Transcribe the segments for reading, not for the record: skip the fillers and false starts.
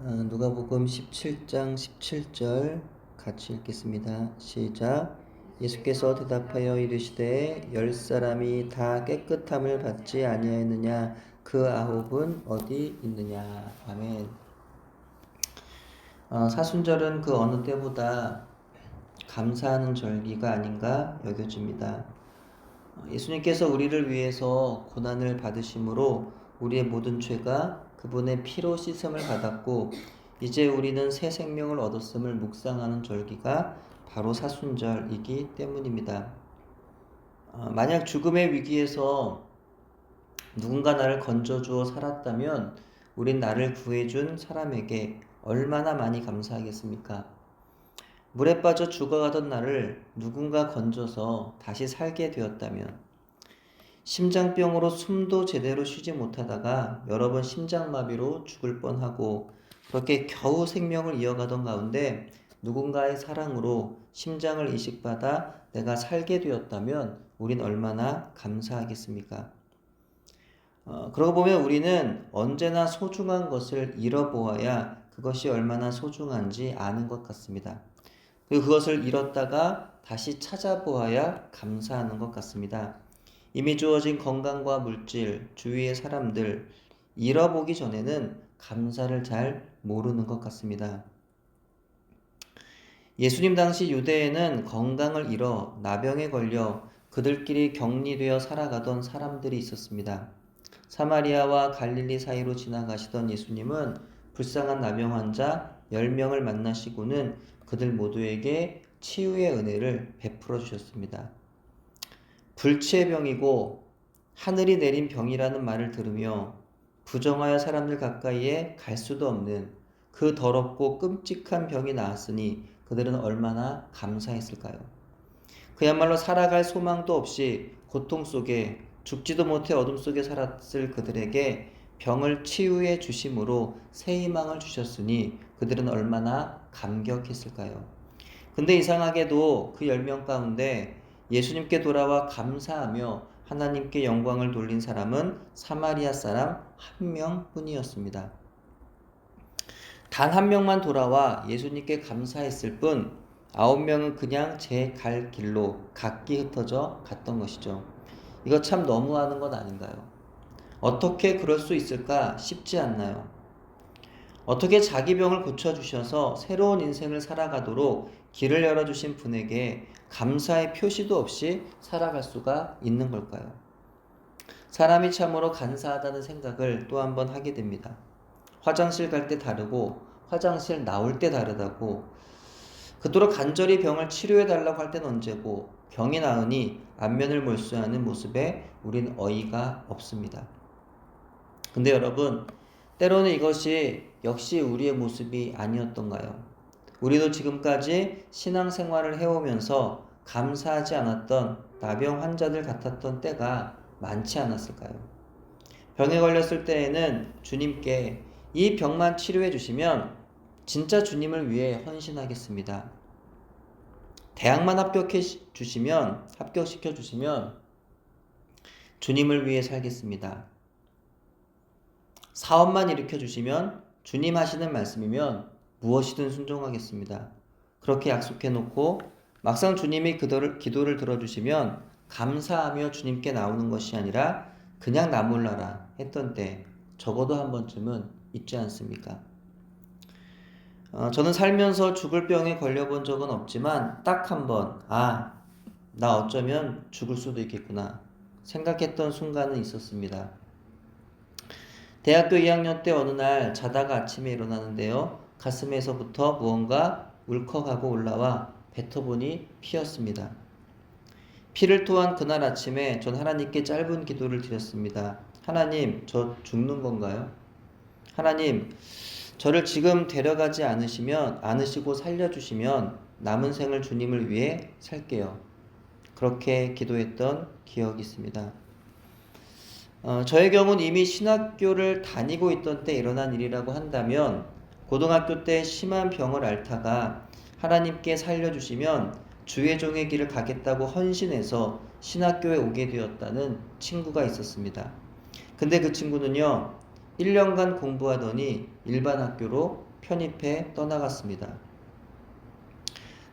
누가복음 17장 17절 같이 읽겠습니다. 시작. 예수께서 대답하여 이르시되 10사람이 다 깨끗함을 받지 아니하였느냐? 그 9은 어디 있느냐? 아멘. 사순절은 그 어느 때보다 감사하는 절기가 아닌가 여겨집니다. 예수님께서 우리를 위해서 고난을 받으심으로 우리의 모든 죄가 그분의 피로 씻음을 받았고, 이제 우리는 새 생명을 얻었음을 묵상하는 절기가 바로 사순절이기 때문입니다. 만약 죽음의 위기에서 누군가 나를 건져주어 살았다면 우린 나를 구해준 사람에게 얼마나 많이 감사하겠습니까? 물에 빠져 죽어가던 나를 누군가 건져서 다시 살게 되었다면, 심장병으로 숨도 제대로 쉬지 못하다가 여러 번 심장마비로 죽을 뻔하고, 그렇게 겨우 생명을 이어가던 가운데 누군가의 사랑으로 심장을 이식받아 내가 살게 되었다면 우린 얼마나 감사하겠습니까? 그러고 보면 우리는 언제나 소중한 것을 잃어보아야 그것이 얼마나 소중한지 아는 것 같습니다. 그리고 그것을 잃었다가 다시 찾아보아야 감사하는 것 같습니다. 이미 주어진 건강과 물질, 주위의 사람들 잃어보기 전에는 감사를 잘 모르는 것 같습니다. 예수님 당시 유대에는 건강을 잃어 나병에 걸려 그들끼리 격리되어 살아가던 사람들이 있었습니다. 사마리아와 갈릴리 사이로 지나가시던 예수님은 불쌍한 나병 환자 10명을 만나시고는 그들 모두에게 치유의 은혜를 베풀어 주셨습니다. 불치의 병이고 하늘이 내린 병이라는 말을 들으며 부정하여 사람들 가까이에 갈 수도 없는 그 더럽고 끔찍한 병이 나았으니 그들은 얼마나 감사했을까요? 그야말로 살아갈 소망도 없이 고통 속에 죽지도 못해 어둠 속에 살았을 그들에게 병을 치유해 주심으로 새 희망을 주셨으니 그들은 얼마나 감격했을까요? 근데 이상하게도 그 10명 가운데 예수님께 돌아와 감사하며 하나님께 영광을 돌린 사람은 사마리아 사람 1명뿐이었습니다. 단 1명만 돌아와 예수님께 감사했을 뿐 9명은 그냥 제 갈 길로 각기 흩어져 갔던 것이죠. 이거 참 너무하는 것 아닌가요? 어떻게 그럴 수 있을까 싶지 않나요? 어떻게 자기 병을 고쳐주셔서 새로운 인생을 살아가도록 길을 열어주신 분에게 감사의 표시도 없이 살아갈 수가 있는 걸까요? 사람이 참으로 간사하다는 생각을 또 한 번 하게 됩니다. 화장실 갈 때 다르고 화장실 나올 때 다르다고, 그토록 간절히 병을 치료해달라고 할 땐 언제고 병이 나으니 안면을 몰수하는 모습에 우린 어이가 없습니다. 근데 여러분, 때로는 이것이 역시 우리의 모습이 아니었던가요? 우리도 지금까지 신앙생활을 해오면서 감사하지 않았던 나병 환자들 같았던 때가 많지 않았을까요? 병에 걸렸을 때에는 주님께 이 병만 치료해 주시면 진짜 주님을 위해 헌신하겠습니다. 대학만 합격시켜 주시면 주님을 위해 살겠습니다. 사업만 일으켜 주시면 주님 하시는 말씀이면 무엇이든 순종하겠습니다. 그렇게 약속해 놓고 막상 주님이 기도를 들어주시면 감사하며 주님께 나오는 것이 아니라 그냥 나 몰라라 했던 때 적어도 한 번쯤은 있지 않습니까? 저는 살면서 죽을 병에 걸려본 적은 없지만 딱 한 번, 나 어쩌면 죽을 수도 있겠구나 생각했던 순간은 있었습니다. 대학교 2학년 때 어느 날 자다가 아침에 일어나는데요, 가슴에서부터 무언가 울컥하고 올라와 뱉어보니 피였습니다. 피를 토한 그날 아침에 전 하나님께 짧은 기도를 드렸습니다. 하나님, 저 죽는 건가요? 하나님, 저를 지금 데려가지 않으시고 살려주시면 남은 생을 주님을 위해 살게요. 그렇게 기도했던 기억이 있습니다. 저의 경우는 이미 신학교를 다니고 있던 때 일어난 일이라고 한다면, 고등학교 때 심한 병을 앓다가 하나님께 살려주시면 주의 종의 길을 가겠다고 헌신해서 신학교에 오게 되었다는 친구가 있었습니다. 근데 그 친구는요, 1년간 공부하더니 일반 학교로 편입해 떠나갔습니다.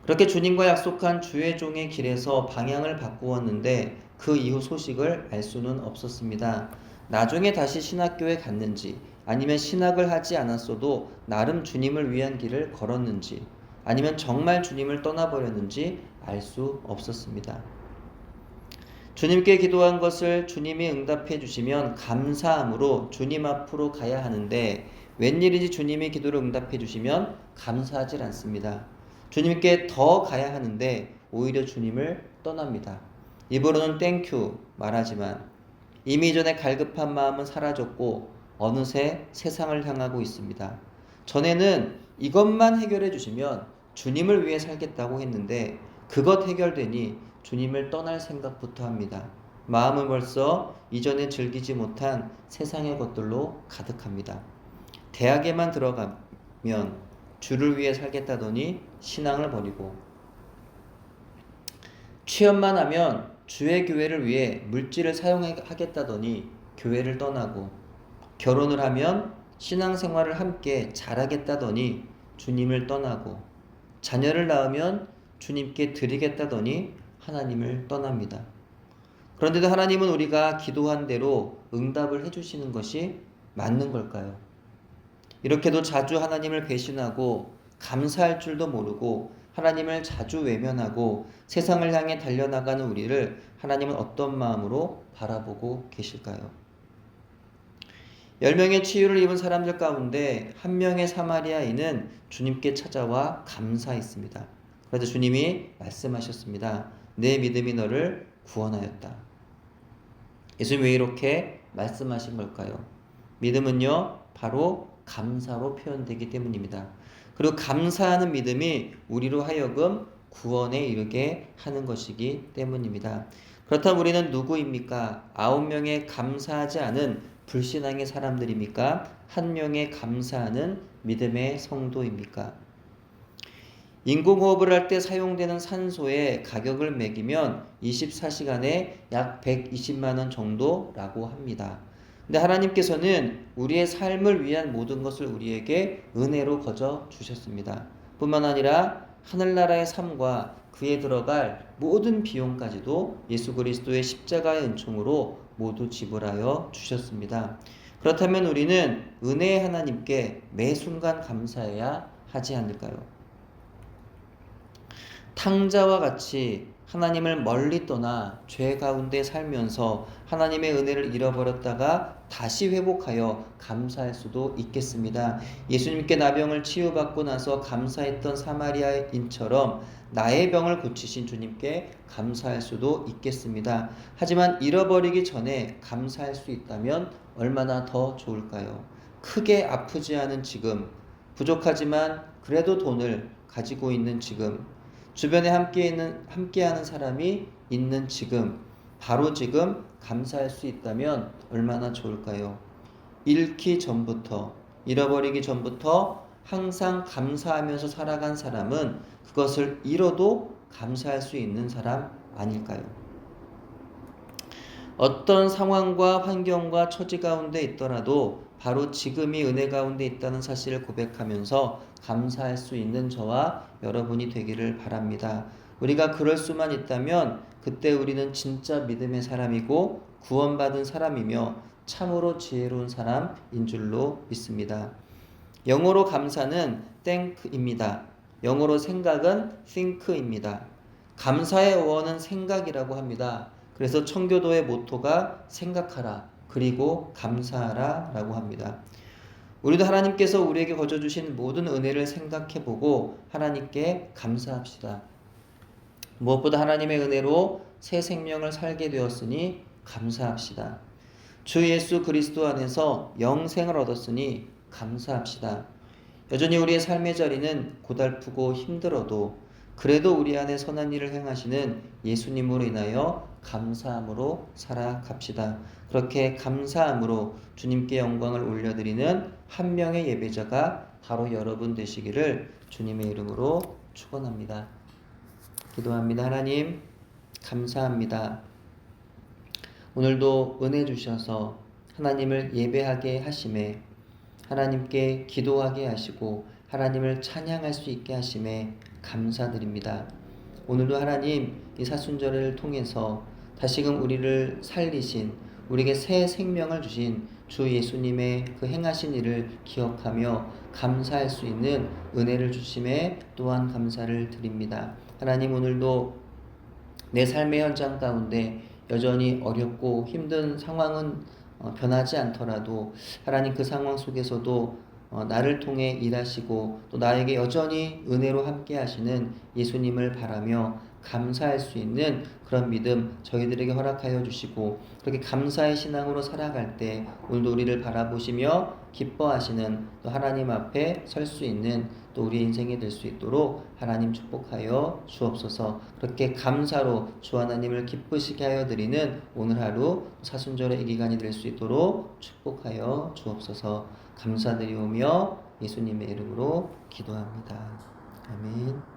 그렇게 주님과 약속한 주의 종의 길에서 방향을 바꾸었는데 그 이후 소식을 알 수는 없었습니다. 나중에 다시 신학교에 갔는지 아니면 신학을 하지 않았어도 나름 주님을 위한 길을 걸었는지 아니면 정말 주님을 떠나버렸는지 알 수 없었습니다. 주님께 기도한 것을 주님이 응답해 주시면 감사함으로 주님 앞으로 가야 하는데 웬일인지 주님이 기도를 응답해 주시면 감사하지 않습니다. 주님께 더 가야 하는데 오히려 주님을 떠납니다. 입으로는 땡큐 말하지만 이미 전에 갈급한 마음은 사라졌고 어느새 세상을 향하고 있습니다. 전에는 이것만 해결해 주시면 주님을 위해 살겠다고 했는데 그것 해결되니 주님을 떠날 생각부터 합니다. 마음은 벌써 이전에 즐기지 못한 세상의 것들로 가득합니다. 대학에만 들어가면 주를 위해 살겠다더니 신앙을 버리고 취업만 하면 주의 교회를 위해 물질을 사용하겠다더니 교회를 떠나고 결혼을 하면 신앙생활을 함께 잘하겠다더니 주님을 떠나고 자녀를 낳으면 주님께 드리겠다더니 하나님을 떠납니다. 그런데도 하나님은 우리가 기도한 대로 응답을 해주시는 것이 맞는 걸까요? 이렇게도 자주 하나님을 배신하고 감사할 줄도 모르고 하나님을 자주 외면하고 세상을 향해 달려나가는 우리를 하나님은 어떤 마음으로 바라보고 계실까요? 10명의 치유를 입은 사람들 가운데 한 명의 사마리아인은 주님께 찾아와 감사했습니다. 그래서 주님이 말씀하셨습니다. 내 믿음이 너를 구원하였다. 예수님이 왜 이렇게 말씀하신 걸까요? 믿음은요, 바로 감사로 표현되기 때문입니다. 그리고 감사하는 믿음이 우리로 하여금 구원에 이르게 하는 것이기 때문입니다. 그렇다면 우리는 누구입니까? 9명의 감사하지 않은 불신앙의 사람들입니까? 1명의 감사하는 믿음의 성도입니까? 인공호흡을 할 때 사용되는 산소의 가격을 매기면 24시간에 약 120만 원 정도라고 합니다. 근데 하나님께서는 우리의 삶을 위한 모든 것을 우리에게 은혜로 거저 주셨습니다. 뿐만 아니라 하늘나라의 삶과 그에 들어갈 모든 비용까지도 예수 그리스도의 십자가의 은총으로 모두 지불하여 주셨습니다. 그렇다면 우리는 은혜의 하나님께 매 순간 감사해야 하지 않을까요? 탕자와 같이 하나님을 멀리 떠나 죄 가운데 살면서 하나님의 은혜를 잃어버렸다가 다시 회복하여 감사할 수도 있겠습니다. 예수님께 나병을 치유받고 나서 감사했던 사마리아인처럼 나의 병을 고치신 주님께 감사할 수도 있겠습니다. 하지만 잃어버리기 전에 감사할 수 있다면 얼마나 더 좋을까요? 크게 아프지 않은 지금, 부족하지만 그래도 돈을 가지고 있는 지금, 주변에 함께하는 사람이 있는 지금, 바로 지금 감사할 수 있다면 얼마나 좋을까요? 잃기 전부터, 잃어버리기 전부터 항상 감사하면서 살아간 사람은 그것을 잃어도 감사할 수 있는 사람 아닐까요? 어떤 상황과 환경과 처지 가운데 있더라도 바로 지금이 은혜 가운데 있다는 사실을 고백하면서 감사할 수 있는 저와 여러분이 되기를 바랍니다. 우리가 그럴 수만 있다면 그때 우리는 진짜 믿음의 사람이고 구원받은 사람이며 참으로 지혜로운 사람인 줄로 믿습니다. 영어로 감사는 thank입니다. 영어로 생각은 think입니다. 감사의 어원은 생각이라고 합니다. 그래서 청교도의 모토가 생각하라 그리고 감사하라 라고 합니다. 우리도 하나님께서 우리에게 거저 주신 모든 은혜를 생각해보고 하나님께 감사합시다. 무엇보다 하나님의 은혜로 새 생명을 살게 되었으니 감사합시다. 주 예수 그리스도 안에서 영생을 얻었으니 감사합시다. 여전히 우리의 삶의 자리는 고달프고 힘들어도 그래도 우리 안에 선한 일을 행하시는 예수님으로 인하여 감사함으로 살아갑시다. 그렇게 감사함으로 주님께 영광을 올려드리는 한 명의 예배자가 바로 여러분 되시기를 주님의 이름으로 축원합니다. 기도합니다. 하나님 감사합니다. 오늘도 은혜 주셔서 하나님을 예배하게 하심에 하나님께 기도하게 하시고 하나님을 찬양할 수 있게 하심에 감사드립니다. 오늘도 하나님 이 사순절을 통해서 다시금 우리를 살리신, 우리에게 새 생명을 주신 주 예수님의 그 행하신 일을 기억하며 감사할 수 있는 은혜를 주심에 또한 감사를 드립니다. 하나님, 오늘도 내 삶의 현장 가운데 여전히 어렵고 힘든 상황은 변하지 않더라도 하나님, 그 상황 속에서도 나를 통해 일하시고 또 나에게 여전히 은혜로 함께 하시는 예수님을 바라며 감사할 수 있는 그런 믿음 저희들에게 허락하여 주시고, 그렇게 감사의 신앙으로 살아갈 때 오늘도 우리를 바라보시며 기뻐하시는 또 하나님 앞에 설 수 있는 또 우리 인생이 될 수 있도록 하나님 축복하여 주옵소서. 그렇게 감사로 주 하나님을 기쁘시게 하여 드리는 오늘 하루 사순절의 이 기간이 될 수 있도록 축복하여 주옵소서. 감사드리오며 예수님의 이름으로 기도합니다. 아멘.